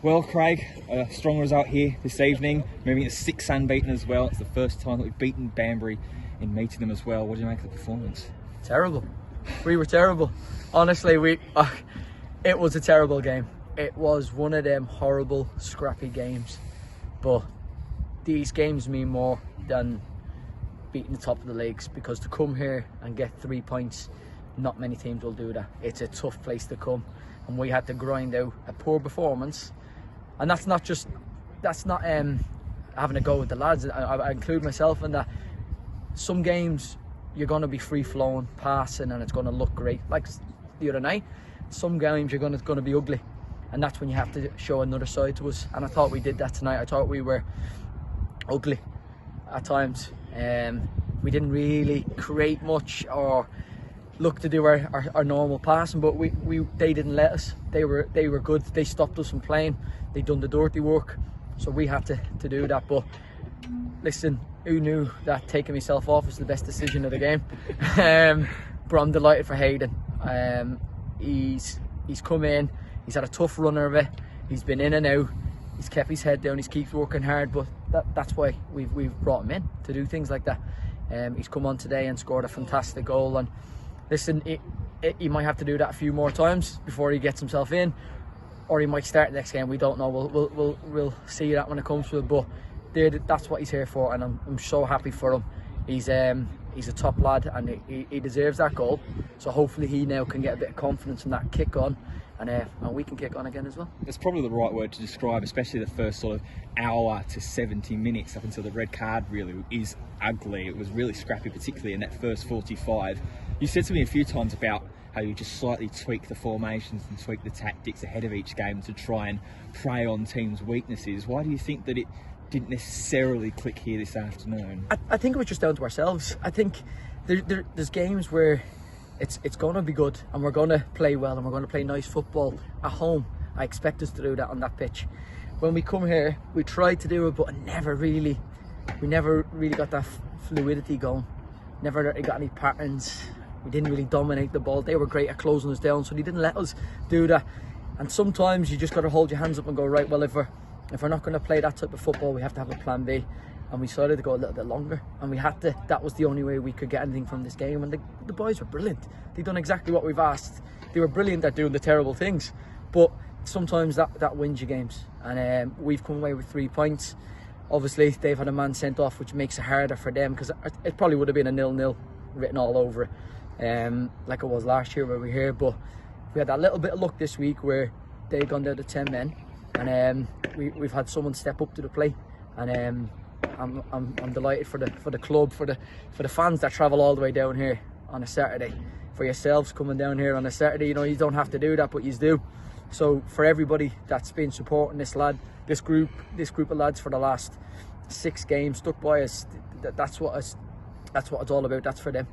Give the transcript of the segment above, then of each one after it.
Well, Craig, a strong result here this evening, moving to 6 unbeaten as well. It's the first time that we've beaten Banbury in meeting them as well. What do you make of the performance? Terrible. We were terrible. Honestly, it was a terrible game. It was one of them horrible, scrappy games. But these games mean more than beating the top of the leagues, because to come here and get 3 points, not many teams will do that. It's a tough place to come, and we had to grind out a poor performance. And that's not having a go with the lads. I include myself in that. Some games you're going to be free flowing, passing, and it's going to look great. Like the other night, some games you're going to be ugly, and that's when you have to show another side to us. And I thought we did that tonight. I thought we were ugly at times. We didn't really create much or look to do our normal passing, but they didn't let us. They were good. They stopped us from playing. They done the dirty work, so we had to do that. But listen, who knew that taking myself off was the best decision of the game? But I'm delighted for Hayden. He's come in. He's had a tough run of it. He's been in and out. He's kept his head down. He keeps working hard. But that's why we've brought him in, to do things like that. He's come on today and scored a fantastic goal. And listen, he might have to do that a few more times before he gets himself in, or he might start next game. We don't know. We'll see that when it comes to it. But that's what he's here for, and I'm so happy for him. He's a top lad, and he deserves that goal. So hopefully he now can get a bit of confidence and that kick on, and we can kick on again as well. That's probably the right word to describe, especially the first sort of hour to 70 minutes up until the red card really is ugly. It was really scrappy, particularly in that first 45. You said to me a few times about how you just slightly tweak the formations and tweak the tactics ahead of each game to try and prey on teams' weaknesses. Why do you think that it didn't necessarily click here this afternoon? I think it was just down to ourselves. I think there's games where it's going to be good and we're going to play well and we're going to play nice football at home. I expect us to do that on that pitch. When we come here, we tried to do it, but we never really got that fluidity going. Never really got any patterns. We didn't really dominate the ball. They were great at closing us down, so they didn't let us do that. And sometimes you just got to hold your hands up and go, right, well, if we're not going to play that type of football, we have to have a plan B. And we decided to go a little bit longer, and we had to. That was the only way we could get anything from this game. And the boys were brilliant. They've done exactly what we've asked. They were brilliant at doing the terrible things, but sometimes that wins you games. And we've come away with 3 points. Obviously, they've had a man sent off, which makes it harder for them, because it probably would have been a 0-0 written all over it, like it was last year where we were here. But we had that little bit of luck this week where they'd gone down to 10 men, and we've had someone step up to the plate. And I'm delighted for the club, for the fans that travel all the way down here on a Saturday, for yourselves coming down here on a Saturday. You know, you don't have to do that, but you do. So for everybody that's been supporting this group of lads for the last 6 games, stuck by us, that's what it's all about. That's for them.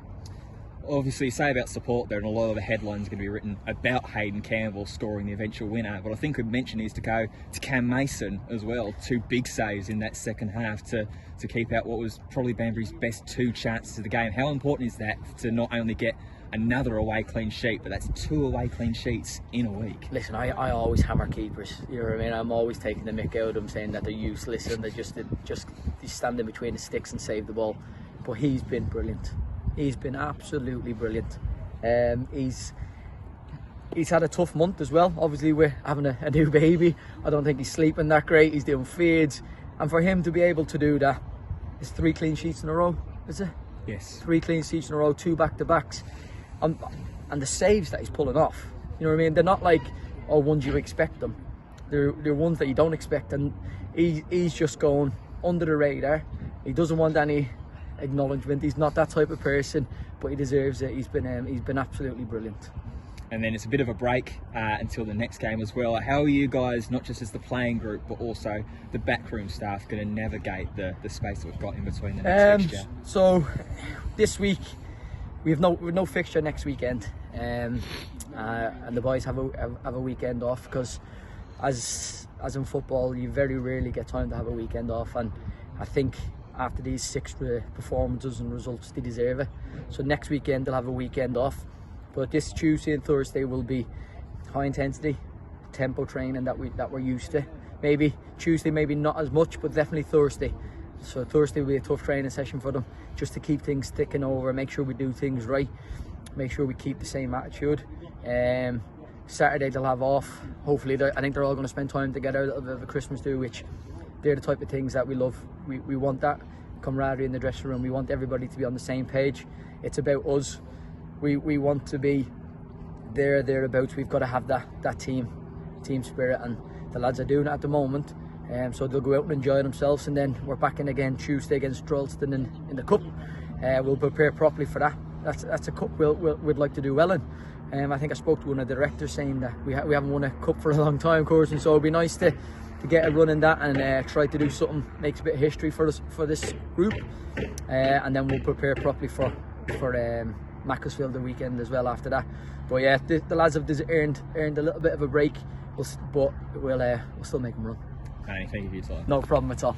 Obviously, you say about support there, and a lot of the headlines are going to be written about Hayden Campbell scoring the eventual winner. But I think a mention is to go to Cam Mason as well. 2 big saves in that second half to keep out what was probably Banbury's best 2 chances of the game. How important is that to not only get another away clean sheet, but that's 2 away clean sheets in a week? Listen, I always hammer keepers. You know what I mean? I'm always taking the mick out of them, saying that they're useless and they just stand in between the sticks and save the ball. But he's been brilliant. He's been absolutely brilliant. He's had a tough month as well. Obviously, we're having a new baby. I don't think he's sleeping that great. He's doing feeds, and for him to be able to do that, it's 3 clean sheets in a row, is it? Yes. 3 clean sheets in a row, 2 back-to-backs, and the saves that he's pulling off. You know what I mean? They're not like ones you expect them. They're ones that you don't expect, and he's just going under the radar. He doesn't want any acknowledgement. He's not that type of person, but he deserves it. He's been absolutely brilliant. And then it's a bit of a break until the next game as well. How are you guys, not just as the playing group, but also the backroom staff, going to navigate the space that we've got in between the next fixture? So this week we have no fixture next weekend, and the boys have a weekend off, because as in football, you very rarely get time to have a weekend off, and I think after these 6 performances and results, they deserve it. So next weekend they'll have a weekend off, but this Tuesday and Thursday will be high intensity, tempo training that we're used to. Maybe Tuesday, maybe not as much, but definitely Thursday. So Thursday will be a tough training session for them, just to keep things ticking over, make sure we do things right, make sure we keep the same attitude. Saturday they'll have off. Hopefully, I think they're all going to spend time together, a little bit of a Christmas do, which they're the type of things that we love. We want that camaraderie in the dressing room. We want everybody to be on the same page. It's about us. We want to be thereabouts. We've got to have that team spirit, and the lads are doing it at the moment. So they'll go out and enjoy themselves, and then we're back in again Tuesday against Droylsden in the cup. We'll prepare properly for that. That's a cup we'd like to do well in. I think I spoke to one of the directors saying that we haven't won a cup for a long time, Curzon, so it'll be nice to get a run in that and try to do something, makes a bit of history for this group, and then we'll prepare properly for Macclesfield the weekend as well after that. But yeah, the lads have earned a little bit of a break, but we'll still make them run. Thank you for your time. No problem at all.